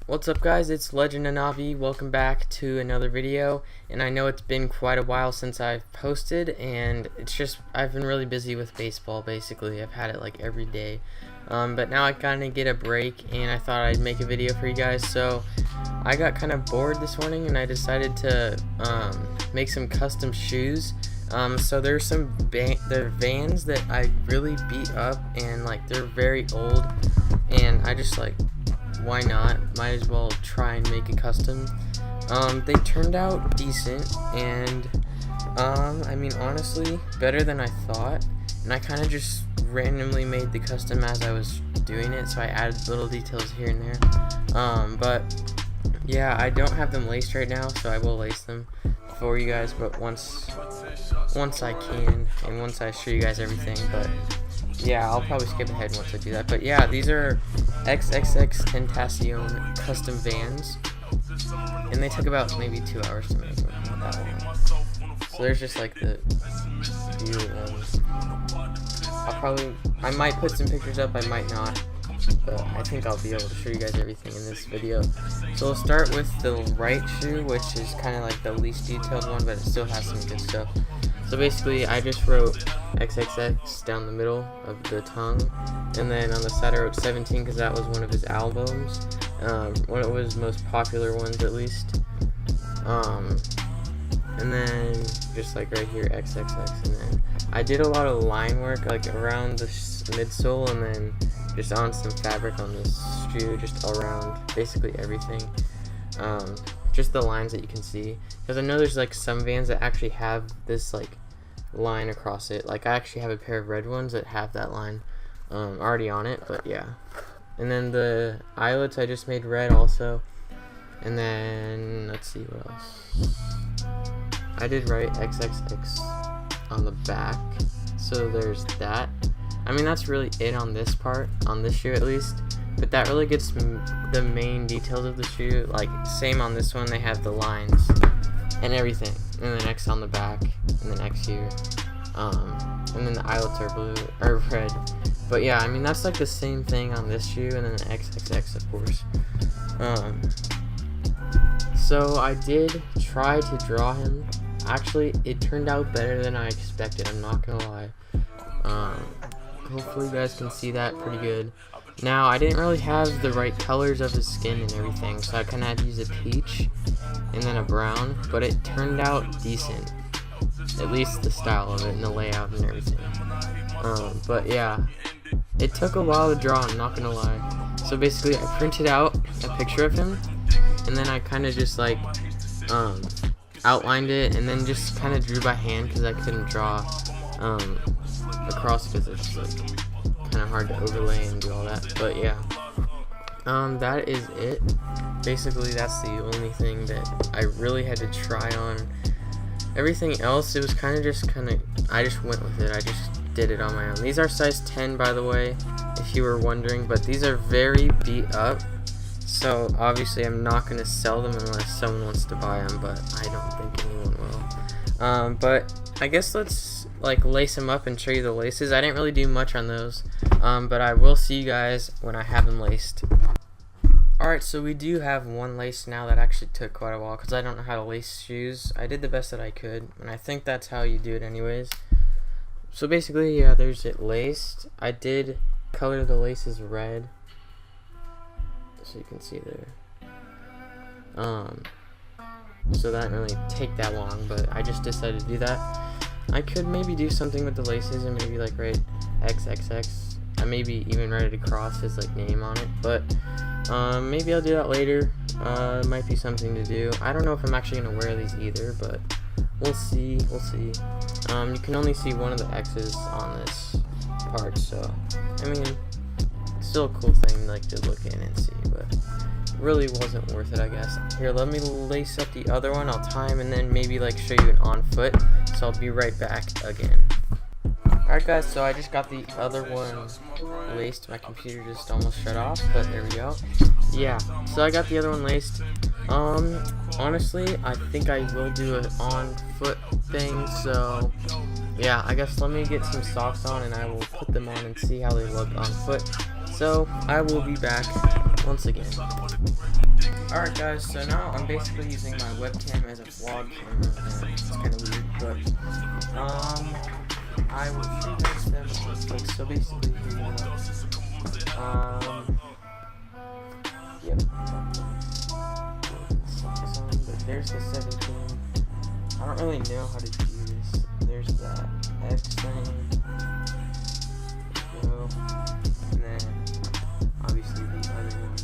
What's up guys, it's Legend and Navi. Welcome back to another video, and I know it's been quite a while since I've posted, and it's just I've been really busy with baseball. Basically I've had it like every day, but now I kind of get a break and I thought I'd make a video for you guys. So I got kind of bored this morning and I decided to make some custom shoes. So there's some they're Vans that I really beat up, and like they're very old, and I just like, why not? Might as well try and make a custom. They turned out decent, and I mean honestly better than I thought, and I kind of just randomly made the custom as I was doing it, so I added little details here and there. But yeah, I don't have them laced right now, so I will lace them for you guys, but once I can, and once I show you guys everything. But yeah, I'll probably skip ahead once I do that. But yeah, these are Xxxtentacion custom Vans, and they took about maybe 2 hours to make them. Not that long. So there's just like the view of them. I might put some pictures up, I might not, but I think I'll be able to show you guys everything in this video. So we'll start with the right shoe, which is kind of like the least detailed one, but it still has some good stuff. So basically I just wrote XXX down the middle of the tongue, and then on the side I wrote 17 because that was one of his albums, one of his most popular ones at least. And then just like right here XXX, and then I did a lot of line work like around the midsole, and then just on some fabric on this shoe, just around basically everything. Just the lines that you can see, because I know there's like some Vans that actually have this like line across it. Like I actually have a pair of red ones that have that line already on it. But yeah, and then the eyelets I just made red also, and then let's see what else. I did write XXX on the back, so there's that. I mean that's really it on this part, on this shoe at least. But that really gets the main details of the shoe. Like same on this one, they have the lines and everything, and then X on the back, and then X here, and then the eyelets are blue or red. But yeah, I mean that's like the same thing on this shoe, and then the XXX of course. So I did try to draw him. Actually, it turned out better than I expected. I'm not gonna lie. Hopefully you guys can see that pretty good. Now, I didn't really have the right colors of his skin and everything, so I kind of had to use a peach and then a brown, but it turned out decent. At least the style of it and the layout and everything. But yeah, it took a while to draw, I'm not gonna lie. So basically, I printed out a picture of him, and then I kind of just like outlined it, and then just kind of drew by hand because I couldn't draw across because it's like kind of hard to overlay and do all that. But yeah, that is it. Basically that's the only thing that I really had to try on. Everything else, it was kind of I just went with it. I just did it on my own. These are size 10 by the way, if you were wondering, but these are very beat up, so obviously I'm not going to sell them unless someone wants to buy them, but I don't think anyone will. But I guess let's like lace them up and show you the laces. I didn't really do much on those, but I will see you guys when I have them laced. Alright, so we do have one lace now. That actually took quite a while because I don't know how to lace shoes. I did the best that I could, and I think that's how you do it anyways. So basically, yeah, there's it laced. I did color the laces red, so you can see there. So that didn't really take that long, but I just decided to do that. I could maybe do something with the laces and maybe like write XXX. I maybe even write it across his like name on it, but maybe I'll do that later. It might be something to do. I don't know if I'm actually gonna wear these either, but we'll see. You can only see one of the X's on this part, so I mean, it's still a cool thing like to look in and see, but really wasn't worth it, I guess. Here, let me lace up the other one. I'll tie him and then maybe like show you an on foot. So I'll be right back again. Alright guys, so I just got the other one laced. My computer just almost shut off, but there we go. Yeah, so I got the other one laced. Honestly, I think I will do an on foot thing, so yeah, I guess let me get some socks on and I will put them on and see how they look on foot. So I will be back once again. Alright guys, so now I'm basically using my webcam as a vlog camera, and it's kind of weird, but I will show you guys them real quick. So basically here you go. Yep. But there's the 17. I don't really know how to do this. There's that X thing. There you go. And then obviously the other one,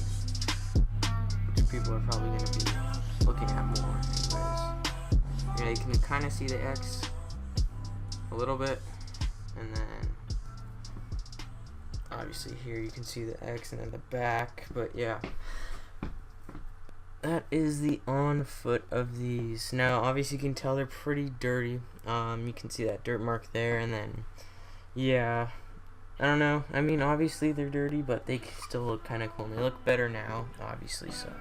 which people are probably going to be looking at more anyways. Yeah, you can kind of see the X a little bit, and then obviously here you can see the X and then the back, but yeah, that is the on foot of these. Now obviously you can tell they're pretty dirty. You can see that dirt mark there, and then yeah, I don't know, I mean obviously they're dirty, but they still look kind of cool. They look better now obviously. So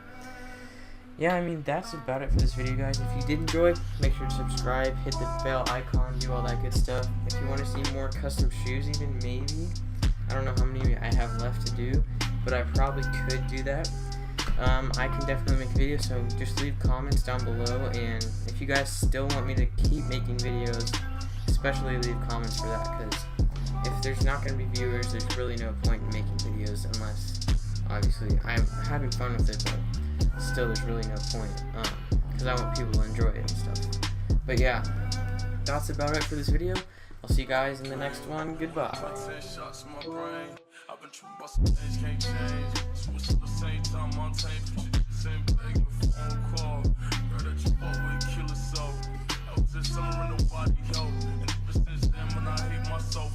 yeah, I mean that's about it for this video guys. If you did enjoy, make sure to subscribe, hit the bell icon, do all that good stuff. If you want to see more custom shoes even, maybe, I don't know how many I have left to do, but I probably could do that. I can definitely make a video, so just leave comments down below, and if you guys still want me to keep making videos, especially leave comments for that, because if there's not going to be viewers, there's really no point in making videos unless, obviously, I'm having fun with it, but still there's really no point, because I want people to enjoy it and stuff. But yeah, that's about it for this video. I'll see you guys in the next one. Goodbye. I've been tripping about some things can't change. Switch at the same time on tape. Same bag with phone call. Girl that you fought with, kill it so. I was just summer and nobody helped. And ever since then, when I hate myself.